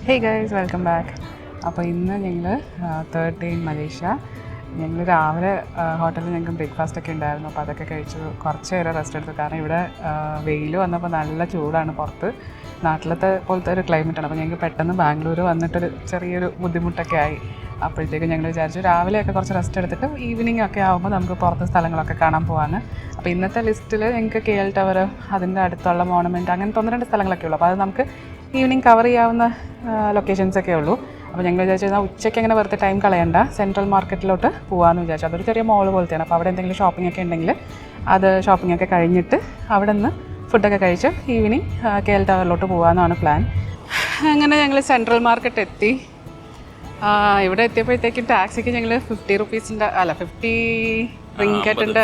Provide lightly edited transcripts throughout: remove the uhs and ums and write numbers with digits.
Hey guys, welcome back. അപ്പോൾ ഇന്ന് ഞങ്ങൾ തേർഡ് ഡേ ഇൻ മലേഷ്യ. ഞങ്ങൾ രാവിലെ ഹോട്ടലിൽ ഞങ്ങൾക്ക് ബ്രേക്ക്ഫാസ്റ്റ് ഒക്കെ ഉണ്ടായിരുന്നു. അപ്പോൾ അതൊക്കെ കഴിച്ചു കുറച്ച് നേരം റെസ്റ്റ് എടുത്തു. കാരണം ഇവിടെ വെയിൽ വന്നപ്പോൾ നല്ല ചൂടാണ് പുറത്ത്. നാട്ടിലത്തെ പോലത്തെ ഒരു ക്ലൈമറ്റാണ്. അപ്പോൾ ഞങ്ങൾക്ക് പെട്ടെന്ന് ബാംഗ്ലൂർ വന്നിട്ടൊരു ചെറിയൊരു ബുദ്ധിമുട്ടൊക്കെ ആയി. അപ്പോഴത്തേക്കും ഞങ്ങൾ വിചാരിച്ചു രാവിലെയൊക്കെ കുറച്ച് റെസ്റ്റ് എടുത്തിട്ട് ഈവനിങ് ഒക്കെ ആകുമ്പോൾ നമുക്ക് പുറത്ത് സ്ഥലങ്ങളൊക്കെ കാണാൻ പോകാമെന്ന്. അപ്പോൾ ഇന്നത്തെ ലിസ്റ്റിൽ ഞങ്ങൾക്ക് KL ടവർ, അതിൻ്റെ അടുത്തുള്ള മോണമെൻറ്റ്, അങ്ങനത്തെ 1-2 സ്ഥലങ്ങളൊക്കെ ഉള്ളൂ. അപ്പോൾ അത് നമുക്ക് ഈവനിങ് കവർ ചെയ്യാവുന്ന ലൊക്കേഷൻസൊക്കെ ഉള്ളൂ. അപ്പോൾ ഞങ്ങൾ വിചാരിച്ചു കഴിഞ്ഞാൽ ഉച്ചയ്ക്ക് അങ്ങനെ വെറുതെ ടൈം കളയണ്ട, സെൻട്രൽ മാർക്കറ്റിലോട്ട് പോകാമെന്ന് വിചാരിച്ചു. അതൊരു ചെറിയ മോൾ പോലത്തെയാണ്. അപ്പോൾ അവിടെ എന്തെങ്കിലും ഷോപ്പിംഗ് ഒക്കെ ഉണ്ടെങ്കിൽ അത് ഷോപ്പിംഗ് ഒക്കെ കഴിഞ്ഞിട്ട് അവിടെ നിന്ന് ഫുഡൊക്കെ കഴിച്ച് ഈവനിങ് KL ടവറിലോട്ട് പോകാമെന്നാണ് പ്ലാൻ. അങ്ങനെ ഞങ്ങൾ സെൻട്രൽ മാർക്കറ്റ് എത്തി. ഇവിടെ എത്തിയപ്പോഴത്തേക്കും ടാക്സിക്ക് ഞങ്ങൾ 50 റുപ്പീസിൻ്റെ 50 റിങ്കറ്റിൻ്റെ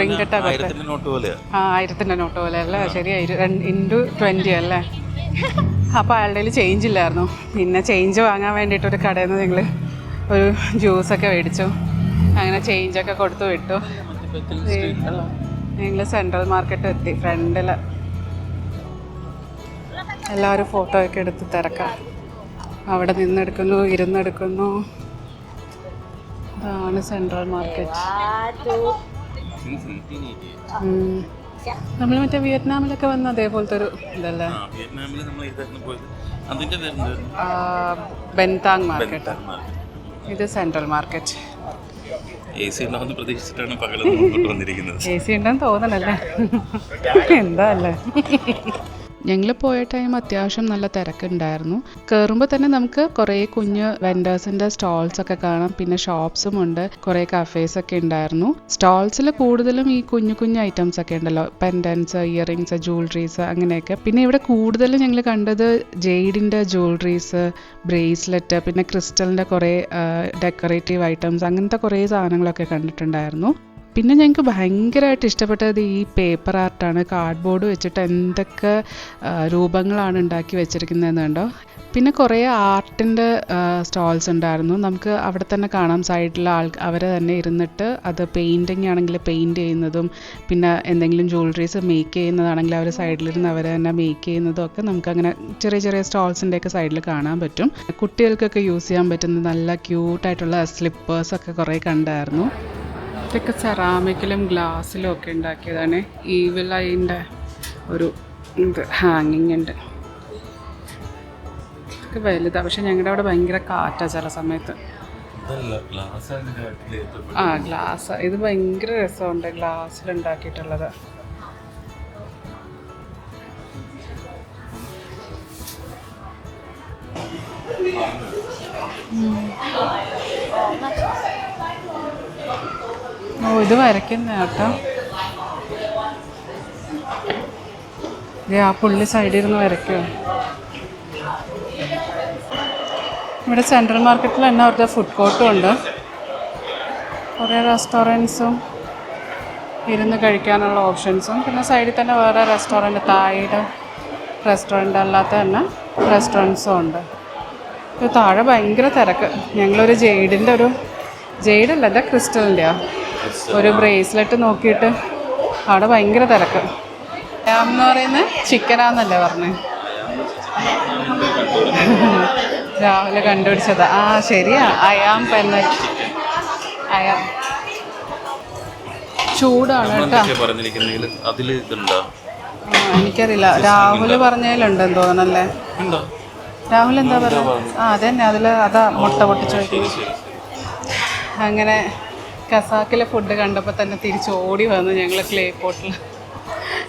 റിങ്കറ്റാണ് കൊടുത്തത്. 1000-ൻ്റെ നോട്ട് പോലെ അല്ലേ? ശരിയായി, 2x20 അല്ലേ? അപ്പോൾ അയാളുടെ കയ്യിൽ ചേഞ്ച് ഇല്ലായിരുന്നു. പിന്നെ ചേഞ്ച് വാങ്ങാൻ വേണ്ടിയിട്ടൊരു കടയിൽ നിന്ന് ഞങ്ങൾ ഒരു ജ്യൂസൊക്കെ മേടിച്ചു. അങ്ങനെ ചേഞ്ചൊക്കെ കൊടുത്തു വിട്ടു. ഞങ്ങൾ സെൻട്രൽ മാർക്കറ്റ് എത്തി. ഫ്രണ്ടിൽ എല്ലാവരും ഫോട്ടോ ഒക്കെ എടുത്ത് തിരക്കാം. അവിടെ നിന്നെടുക്കുന്നു, ഇരുന്നെടുക്കുന്നു. ഇതാണ് സെൻട്രൽ മാർക്കറ്റ്. നമ്മൾ മറ്റേ വിയറ്റ്നാമിലൊക്കെ വന്ന അതേപോലത്തെ ഒരു ഇതല്ലേ? ബെൻതാങ് മാർക്കറ്റ്. ഇത് സെൻട്രൽ മാർക്കറ്റ്. AC ഉണ്ടെന്ന് തോന്നണല്ലേ? എന്താ അല്ലേ? ഞങ്ങൾ പോയ ടൈം അത്യാവശ്യം നല്ല തിരക്കുണ്ടായിരുന്നു. കയറുമ്പോൾ തന്നെ നമുക്ക് കുറേ കുഞ്ഞ് വെൻഡേഴ്സിൻ്റെ സ്റ്റോൾസൊക്കെ കാണാം. പിന്നെ ഷോപ്സും ഉണ്ട്, കുറേ കഫേസൊക്കെ ഉണ്ടായിരുന്നു. സ്റ്റോൾസിൽ കൂടുതലും ഈ കുഞ്ഞു കുഞ്ഞു ഐറ്റംസ് ഒക്കെ ഉണ്ടല്ലോ, പെൻഡൻസ്, ഇയറിങ്സ്, ജ്വല്ലറീസ്, അങ്ങനെയൊക്കെ. പിന്നെ ഇവിടെ കൂടുതലും ഞങ്ങൾ കണ്ടത് ജെയ്ഡിൻ്റെ ജ്വല്ലറീസ്, ബ്രേസ്ലെറ്റ്, പിന്നെ ക്രിസ്റ്റലിൻ്റെ കുറേ ഡെക്കറേറ്റീവ് ഐറ്റംസ്, അങ്ങനത്തെ കുറേ സാധനങ്ങളൊക്കെ കണ്ടിട്ടുണ്ടായിരുന്നു. പിന്നെ ഞങ്ങൾക്ക് ഭയങ്കരമായിട്ട് ഇഷ്ടപ്പെട്ടത് ഈ പേപ്പർ ആർട്ടാണ്. കാർഡ്ബോർഡ് വെച്ചിട്ട് എന്തൊക്കെ രൂപങ്ങളാണ് ഉണ്ടാക്കി വെച്ചിരിക്കുന്നതെന്ന് കണ്ടോ. പിന്നെ കുറേ ആർട്ടിൻ്റെ സ്റ്റോൾസ് ഉണ്ടായിരുന്നു. നമുക്ക് അവിടെ തന്നെ കാണാം സൈഡിൽ അവരെ തന്നെ ഇരുന്നിട്ട് അത് പെയിൻറ്റിങ് ആണെങ്കിൽ പെയിൻറ്റ് ചെയ്യുന്നതും, പിന്നെ എന്തെങ്കിലും ജ്വല്ലറീസ് മേക്ക് ചെയ്യുന്നതാണെങ്കിൽ അവർ സൈഡിലിരുന്ന് അവർ തന്നെ മേക്ക് ചെയ്യുന്നതും ഒക്കെ നമുക്കങ്ങനെ ചെറിയ ചെറിയ സ്റ്റോൾസിൻ്റെയൊക്കെ സൈഡിൽ കാണാൻ പറ്റും. കുട്ടികൾക്കൊക്കെ യൂസ് ചെയ്യാൻ പറ്റുന്ന നല്ല ക്യൂട്ടായിട്ടുള്ള സ്ലിപ്പേഴ്സൊക്കെ കുറേ കണ്ടായിരുന്നു. ഇതൊക്കെ സെറാമിക്കിലും ഗ്ലാസ്സിലും ഒക്കെ ഉണ്ടാക്കിയതാണ്. ഈവിൾ ഐൻ്റെ ഒരു ഇത് ഹാങ്ങിങ് ഉണ്ട്. ഇതൊക്കെ വലുതാണ്, പക്ഷെ ഞങ്ങളുടെ അവിടെ ഭയങ്കര കാറ്റാണ് ചില സമയത്ത്. ഗ്ലാസ്. ഇത് ഭയങ്കര രസമുണ്ട് ഗ്ലാസ്സിലുണ്ടാക്കിയിട്ടുള്ളത്. ഇത് വരയ്ക്കുന്ന കേട്ടോ. ആ പുള്ളി സൈഡിൽ ഇരുന്ന് വരയ്ക്കുമോ? ഇവിടെ സെൻട്രൽ മാർക്കറ്റിൽ തന്നെ അവരുടെ ഫുഡ് കോർട്ടും ഉണ്ട്, കുറേ റെസ്റ്റോറൻറ്റ്സും ഇരുന്ന് കഴിക്കാനുള്ള ഓപ്ഷൻസും. പിന്നെ സൈഡിൽ തന്നെ വേറെ റെസ്റ്റോറൻറ്റ്, തായിയുടെ റെസ്റ്റോറൻറ്റ് അല്ലാത്ത തന്നെ റെസ്റ്റോറൻറ്റ്സും ഉണ്ട്. ഇത് താഴെ ഭയങ്കര തിരക്ക്. ഞങ്ങളൊരു ജെയ്ഡല്ല, എന്താ ക്രിസ്റ്റലിൻ്റെയോ ഒരു ബ്രേസ്ലെറ്റ് നോക്കിയിട്ട് അവിടെ ഭയങ്കര തിരക്ക്. അയാം എന്ന് പറയുന്നത് ചിക്കനാന്നല്ലേ പറഞ്ഞത്? രാവിലെ കണ്ടുപിടിച്ചതാ. ശരിയാ, അയാം പെന്നെ. അയാം ചൂടാണ് കേട്ടോ. എനിക്കറിയില്ല, രാഹുൽ പറഞ്ഞതിലുണ്ടെന്ന് തോന്നണല്ലേ? രാഹുൽ എന്താ പറയുക? അതന്നെ, അതാ മുട്ട പൊട്ടിച്ച് വയ്ക്കുന്നത്. അങ്ങനെ കസാക്കിലെ ഫുഡ് കണ്ടപ്പോൾ തന്നെ തിരിച്ച് ഓടി വന്നു. ഞങ്ങൾ ക്ലേ പോട്ടിൽ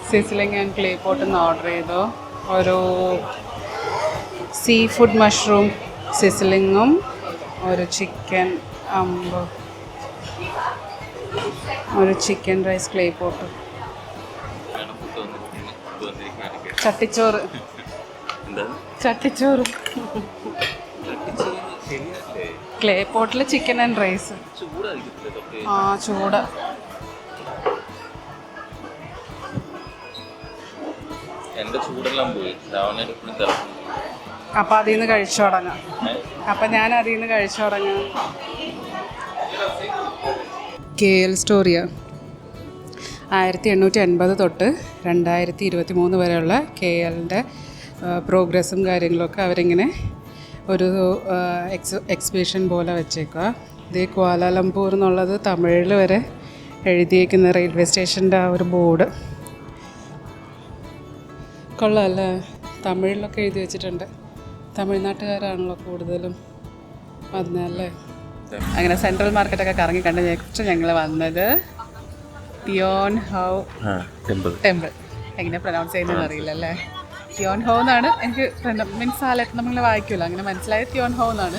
സിസിലിംഗ് ആൻഡ് ക്ലേ പോട്ടിൽ നിന്ന് ഓർഡർ ചെയ്തു. ഒരു സീ ഫുഡ് മഷ്റൂം സിസിലിങ്ങും ഒരു ചിക്കൻ ഒരു ചിക്കൻ റൈസ് ക്ലേ പോട്ട്, ചട്ടിച്ചോറ്. ക്ലേ പോട്ടിൽ ചിക്കൻ ആൻഡ് റൈസ്. ചൂട്. അപ്പം അതിൽ നിന്ന് കഴിച്ചു തുടങ്ങാം. KL സ്റ്റോറിയ 1880 തൊട്ട് 2023 വരെയുള്ള KLൻ്റെ പ്രോഗ്രസ്സും കാര്യങ്ങളൊക്കെ അവരിങ്ങനെ ഒരു എക്സിബിഷൻ പോലെ വെച്ചേക്കുക. ഇത് ക്വാലാലംപൂർ എന്നുള്ളത് തമിഴിൽ വരെ എഴുതിയേക്കുന്ന റെയിൽവേ സ്റ്റേഷൻ്റെ ആ ഒരു ബോർഡ് കൊള്ളാമല്ലേ. തമിഴിലൊക്കെ എഴുതി വെച്ചിട്ടുണ്ട്. തമിഴ്നാട്ടുകാരാണല്ലോ കൂടുതലും വന്നല്ലേ. അങ്ങനെ സെൻട്രൽ മാർക്കറ്റൊക്കെ കറങ്ങി കണ്ട് നെക്സ്റ്റ് ഞങ്ങൾ വന്നത് ടിയോൺ ഹൗ ടെമ്പിൾ. എങ്ങനെ പ്രൊനൗൺസ് ചെയ്യുന്നതെന്ന് അറിയില്ല അല്ലേ. ടിയോൺ ഹോ എന്നാണ് എനിക്ക് മീൻസ് ആ ലെറ്റർ നമ്മളിങ്ങനെ വായിക്കുമല്ലോ, അങ്ങനെ മനസ്സിലായത് ടിയോൺ ഹോ എന്നാണ്.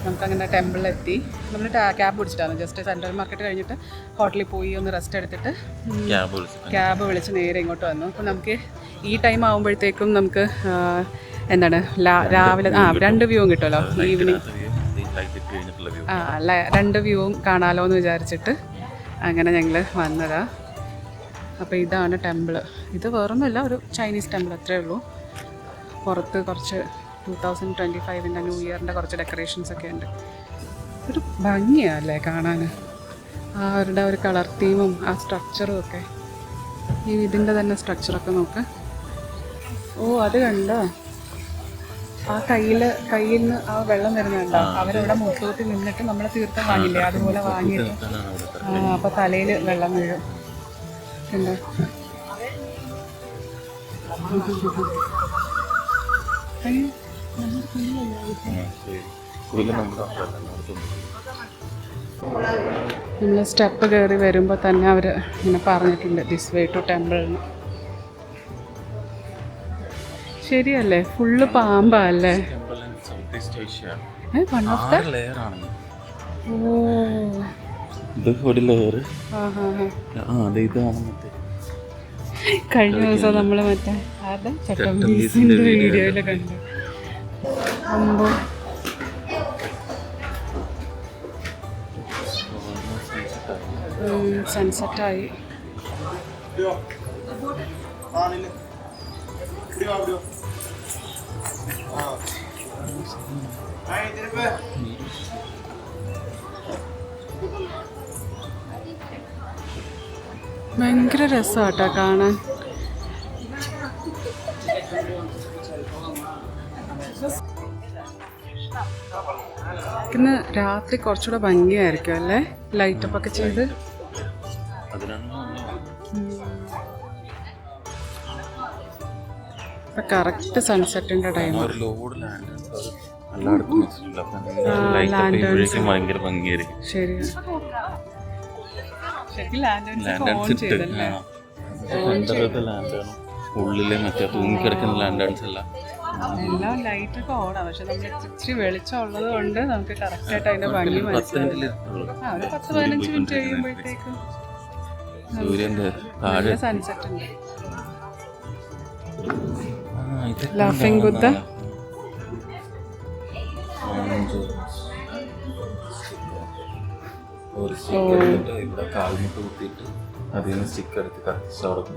നമുക്കങ്ങനെ ടെമ്പിളിലെത്തി. നമ്മൾ ക്യാബ് പിടിച്ചിട്ടാണ് ജസ്റ്റ് സെൻട്രൽ മാർക്കറ്റ് കഴിഞ്ഞിട്ട് ഹോട്ടലിൽ പോയി ഒന്ന് റെസ്റ്റ് എടുത്തിട്ട് ക്യാബ് വിളിച്ച് നേരെ ഇങ്ങോട്ട് വന്നു. അപ്പോൾ നമുക്ക് ഈ ടൈം ആകുമ്പോഴത്തേക്കും നമുക്ക് എന്താണ് രാവിലെ 2 വ്യൂവും കിട്ടുമല്ലോ ഈവനിങ്. 2 വ്യൂവും കാണാമല്ലോ എന്ന് വിചാരിച്ചിട്ട് അങ്ങനെ ഞങ്ങൾ വന്നതാണ്. അപ്പോൾ ഇതാണ് ടെമ്പിള്. ഇത് വേറൊന്നുമില്ല, ഒരു ചൈനീസ് ടെമ്പിൾ അത്രേ ഉള്ളൂ. പുറത്ത് കുറച്ച് 2025 ന്യൂ ഇയറിൻ്റെ കുറച്ച് ഡെക്കറേഷൻസ് ഒക്കെ ഉണ്ട്. ഒരു ഭംഗിയല്ലേ കാണാൻ, അവരുടെ ഒരു കളർ തീമും ആ സ്ട്രക്ചറും ഒക്കെ. ഈ ഇതിൻ്റെ തന്നെ സ്ട്രക്ചറൊക്കെ നോക്ക്. ഓ അത് കണ്ടോ, ആ കയ്യിൽ നിന്ന് ആ വെള്ളം വരുന്നുണ്ടോ. അവരവിടെ മുട്ടൂത്തി നിന്നിട്ട് നമ്മൾ തീർത്ഥം വാങ്ങില്ലേ, അതുപോലെ വാങ്ങിയിട്ട് അപ്പോൾ തലയിൽ വെള്ളം വീഴും. കണ്ടോ. നമ്മൾ സ്റ്റെപ്പ് കയറി വരുമ്പോൾ തന്നെ അവർ ഇങ്ങനെ പറഞ്ഞിട്ടുണ്ട് ദിസ് വേ ടു ടെമ്പിളിന്. ശരിയല്ലേ, ഫുള്ള് പാമ്പല്ലേ. കഴിഞ്ഞ ദിവസം നമ്മൾ മറ്റേ ആരുടെ ചട്ടമ്പീസിൻ്റെ വീഡിയോയിൽ കണ്ടു. അമ്പോ സൺസെറ്റായി. ഭയങ്കര രസമാട്ടോ കാണാൻ. ഇന്ന് രാത്രി കുറച്ചുകൂടെ ഭംഗിയായിരിക്കും അല്ലേ, ലൈറ്റപ്പ് ഒക്കെ ചെയ്ത്. ഇപ്പം കറക്റ്റ് സൺസെറ്റിൻ്റെ ടൈം. ശരി, ഉള്ളിലെ മറ്റേ തൂങ്ങിക്കിടക്കുന്ന ലാൻഡേൺസ് എല്ലാം ലൈറ്റൊക്കെ ഓടാം. പക്ഷെ നമ്മൾ ഇച്ചിരി വെളിച്ചം ഉള്ളത് കൊണ്ട് നമുക്ക് കറക്റ്റായിട്ട് അതിൻ്റെ ഭംഗി മനസ്സിലാവില്ല. ഒരു 10-15 മിനിറ്റ് കഴിയുമ്പോഴത്തേക്കും സൂര്യൻ്റെ സൺസെറ്റ് ഉണ്ട്. ലാഫിംഗ് ബുദ്ധ. ഇവിടെ കാൽമുട്ട് കുത്തിയിട്ട് അതിൽ നിന്ന് സ്റ്റിക്കർ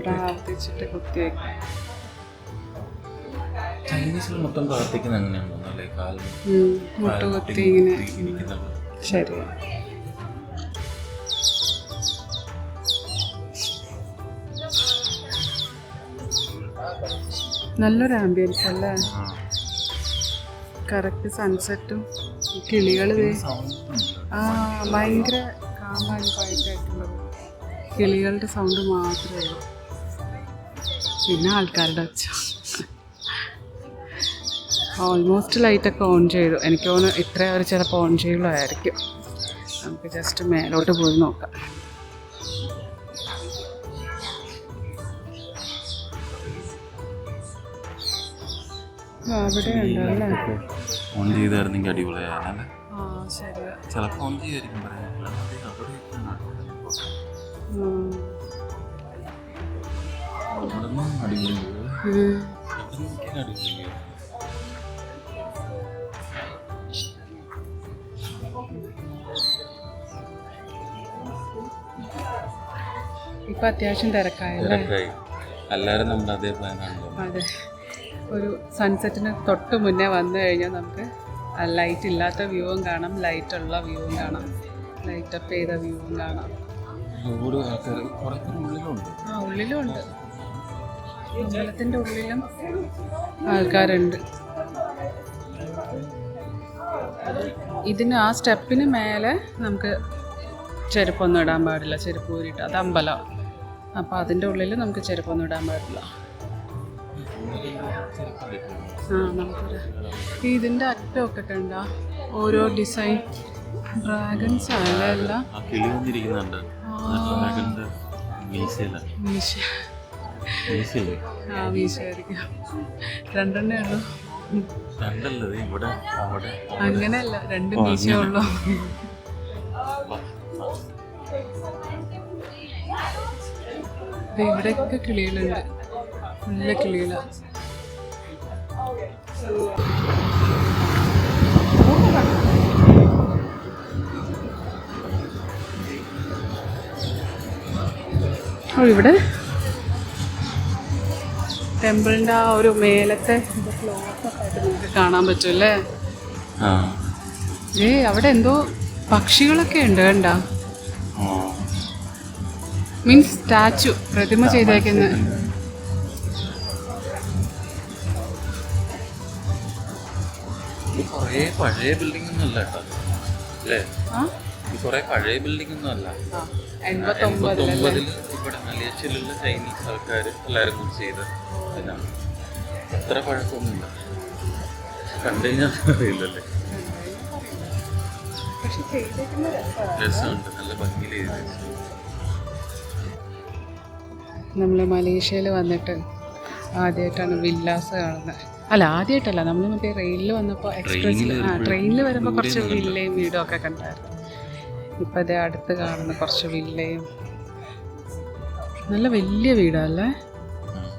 പ്രാർത്ഥിച്ചിട്ട് കുത്തിവെക്കും. ചൈനീസിൽ മൊത്തം പ്രാർത്ഥിക്കുന്നത് അങ്ങനെയാണോ അല്ലേ, മുട്ടുകുത്തി ഇങ്ങനെ. ശരി, നല്ലൊരു ആംബിയൻസ് അല്ലേ. കറക്റ്റ് സൺസെറ്റും കിളികൾ ഭയങ്കര കാമ്പാണ് ക്വയറ്റായിട്ടുള്ളത്. കിളികളുടെ സൗണ്ട് മാത്രമേ ഉള്ളൂ, പിന്നെ ആൾക്കാരുടെ ഒച്ച. ഓൾമോസ്റ്റ് ലൈറ്റൊക്കെ ഓൺ ചെയ്തു. എനിക്ക് തോന്നുന്നു ഇത്ര അവർ ചിലപ്പോൾ ഓൺ ചെയ്യുള്ളതായിരിക്കും. നമുക്ക് ജസ്റ്റ് മേലോട്ട് പോയി നോക്കാം. അവിടെ ഉണ്ടല്ലേ, ഓൺ ചെയ്തായിരുന്നെങ്കിൽ അടിപൊളിയായിരുന്നല്ലേ. ശരിയാ, ചിലപ്പോൾ ഓൺ ചെയ്യായിരിക്കും പറയാൻ. അടിപൊളി ഇപ്പം അത്യാവശ്യം തിരക്കായല്ലേ. എല്ലാവരും നമ്മുടെ അതേ പ്ലാനാണല്ലോ. അതെ, ഒരു സൺസെറ്റിന് തൊട്ട് മുന്നേ വന്നു കഴിഞ്ഞാൽ നമുക്ക് ലൈറ്റ് ഇല്ലാത്ത വ്യൂവും കാണാം, ലൈറ്റുള്ള വ്യൂവും കാണാം, ലൈറ്റപ്പ് ചെയ്ത വ്യൂവും കാണാം. ഉള്ളിലും ഉണ്ട്, അമ്പലത്തിൻ്റെ ഉള്ളിലും ആൾക്കാരുണ്ട്. ഇതിന് ആ സ്റ്റെപ്പിന് മേലെ നമുക്ക് ചെരുപ്പൊന്നും ഇടാൻ പാടില്ല, ചെരുപ്പ് ഊരിയിട്ട്. അത് അമ്പലം. അപ്പോൾ അതിൻ്റെ ഉള്ളിൽ നമുക്ക് ചെരുപ്പൊന്നും ഇടാൻ പാടില്ല. നമുക്കൊരു ഇതിൻ്റെ അറ്റമൊക്കെ കണ്ട ഓരോ ഡിസൈൻ ഡ്രാഗൺസ് ആയല്ല വീശായിരിക്കും. രണ്ടെണ്ണേ ഉള്ളൂ. അങ്ങനെയല്ല, രണ്ട് മീശയേ ഉള്ളൂ. ഇവിടെയൊക്കെ കിളികളുണ്ട്, നല്ല കിളികളാണ്. ഇവിടെ ടെമ്പിളിൻ്റെ ആ ഒരു മേലത്തെ ഫ്ലോർസൊക്കെ ആയിട്ട് നമുക്ക് കാണാൻ പറ്റുമല്ലേ. അവിടെ എന്തോ പക്ഷികളൊക്കെ ഉണ്ട് കണ്ട, മീൻസ് സ്റ്റാച്ചു, പ്രതിമ ചെയ്തേക്കുന്നത്. പഴയ ബിൽഡിംഗ് ഒന്നും അല്ല കേട്ടോ അല്ലേ, കുറെ പഴയ ബിൽഡിംഗ് ഒന്നും അല്ല. 89 ഇവിടെ മലേഷ്യയിലുള്ള ചൈനീസ് ആൾക്കാർ എല്ലാവരും കൂടി ചെയ്ത ഇതിനാണ്. അത്ര പഴക്കമൊന്നുമില്ല, കണ്ടു കഴിഞ്ഞാൽ അറിയില്ലല്ലേ. രസമുണ്ട്, നല്ല ഭംഗിയിൽ ചെയ്ത്. നമ്മൾ മലേഷ്യയിൽ വന്നിട്ട് ആദ്യമായിട്ടാണ് വില്ലാസ് കാണുന്നത്. അല്ല, ആദ്യമായിട്ടല്ല, നമ്മൾ മറ്റേ റെയിലിൽ വന്നപ്പോൾ എക്സ്പ്രസ്സിൽ ട്രെയിനിൽ വരുമ്പോൾ കുറച്ച് വില്ലയും വീടും ഒക്കെ കണ്ടായിരുന്നു. ഇപ്പം അതേ അടുത്ത് കാണുന്ന കുറച്ച് വില്ലയും. നല്ല വലിയ വീടല്ലേ,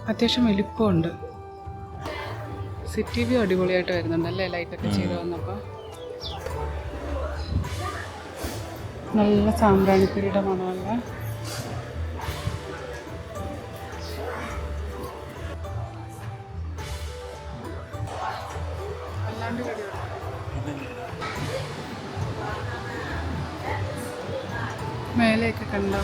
അത്യാവശ്യം വലിപ്പമുണ്ട്. സിറ്റി വ്യൂ അടിപൊളിയായിട്ട് വരുന്നുണ്ട് അല്ലേ, ലൈറ്റൊക്കെ ചെയ്ത് വന്നപ്പോൾ. നല്ല സാമ്പ്രാണിക്കുരിയുടെ മണമല്ലേ. മേലെയൊക്കെ കണ്ടോ,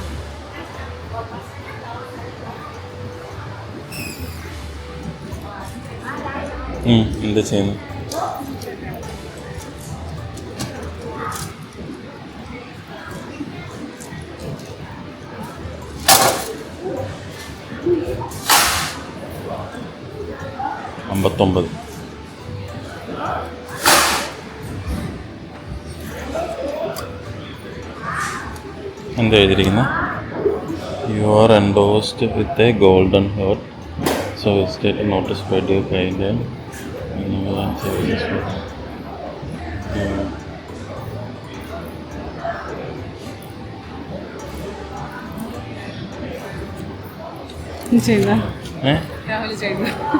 എന്താ ചെയ്യുന്നു? അമ്പത്തൊമ്പത്. എന്താ എഴുതിയിരിക്കുന്നത്? You are endorsed with a golden heart, so state notice by dear kind and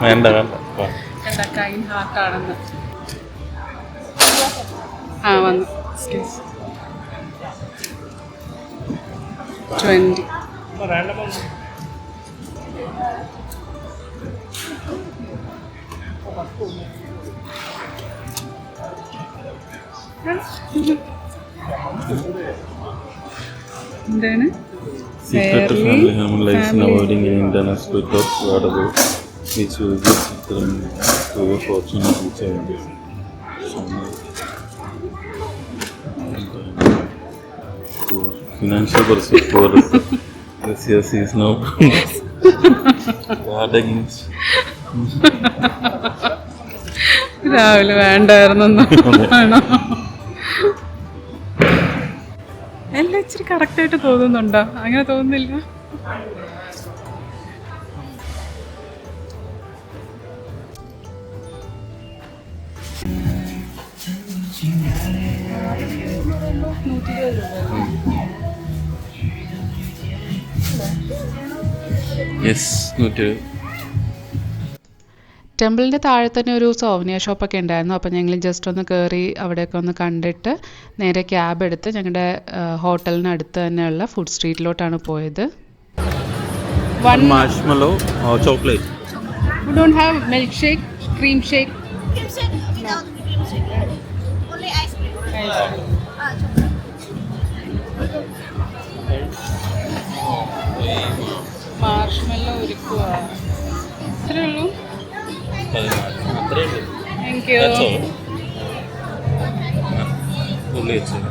വേണ്ട വേണ്ട കൈൻ ഹാർട്ടാണെന്ന് വന്നു. 20. എന്താണ്? Secret to family human lies in avoiding any internal split or whatever, which will give to your fortune and future changes. Financial pursuit for this year is now guard against. രാവിലെ വേണ്ടായിരുന്നു. എല്ലാം ഇച്ചിരി കറക്റ്റായിട്ട് തോന്നുന്നുണ്ടോ? അങ്ങനെ തോന്നുന്നില്ല. ടെമ്പിളിൻ്റെ താഴെ തന്നെ ഒരു സോവനിയർ ഷോപ്പൊക്കെ ഉണ്ടായിരുന്നു. അപ്പോൾ ഞങ്ങൾ ജസ്റ്റ് ഒന്ന് കയറി അവിടെയൊക്കെ ഒന്ന് കണ്ടിട്ട് നേരെ ക്യാബ് എടുത്ത് ഞങ്ങളുടെ ഹോട്ടലിനടുത്ത് തന്നെയുള്ള ഫുഡ് സ്ട്രീറ്റിലോട്ടാണ് പോയത്. One marshmallow or chocolate? We don't have milkshake, cream shake. Cream shake without cream shake. Only ice cream. മാർഷ്മെല്ലോ ഒരുക്കുക. അത്രേ ഉള്ളൂ. Thank you. ഉള്ളി വെച്ചത്.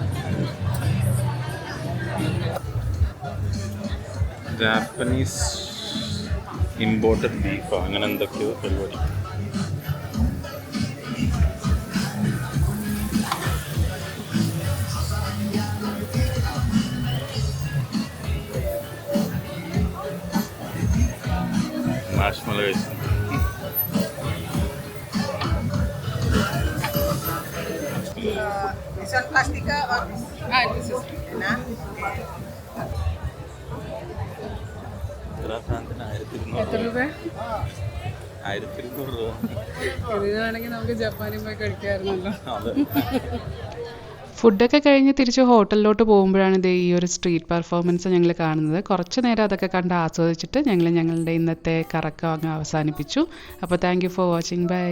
ജാപ്പനീസ് ഇമ്പോർട്ടഡ് ബീഫോ അങ്ങനെ എന്തൊക്കെയോ പരിപാടി. മാഷ്മലോ കഴിച്ചു. This one plastica or this? This is Nah. എത്ര സാധനത്തിന് 1200 എത്ര രൂപ? 1200 രൂപ. ഇതിന് വേണമെങ്കിൽ നമുക്ക് ജപ്പാനിൽ പോയി കഴിക്കാമായിരുന്നല്ലോ. അതെ. ഫുഡൊക്കെ കഴിഞ്ഞ് തിരിച്ച് ഹോട്ടലിലോട്ട് പോകുമ്പോഴാണ് ഇത് ഈ ഒരു സ്ട്രീറ്റ് പെർഫോമൻസ് ഞങ്ങൾ കാണുന്നത്. കുറച്ച് നേരം അതൊക്കെ കണ്ട് ആസ്വദിച്ചിട്ട് ഞങ്ങൾ ഞങ്ങളുടെ ഇന്നത്തെ കറക്കം അങ്ങ് അവസാനിപ്പിച്ചു. അപ്പോൾ thank you for watching. By.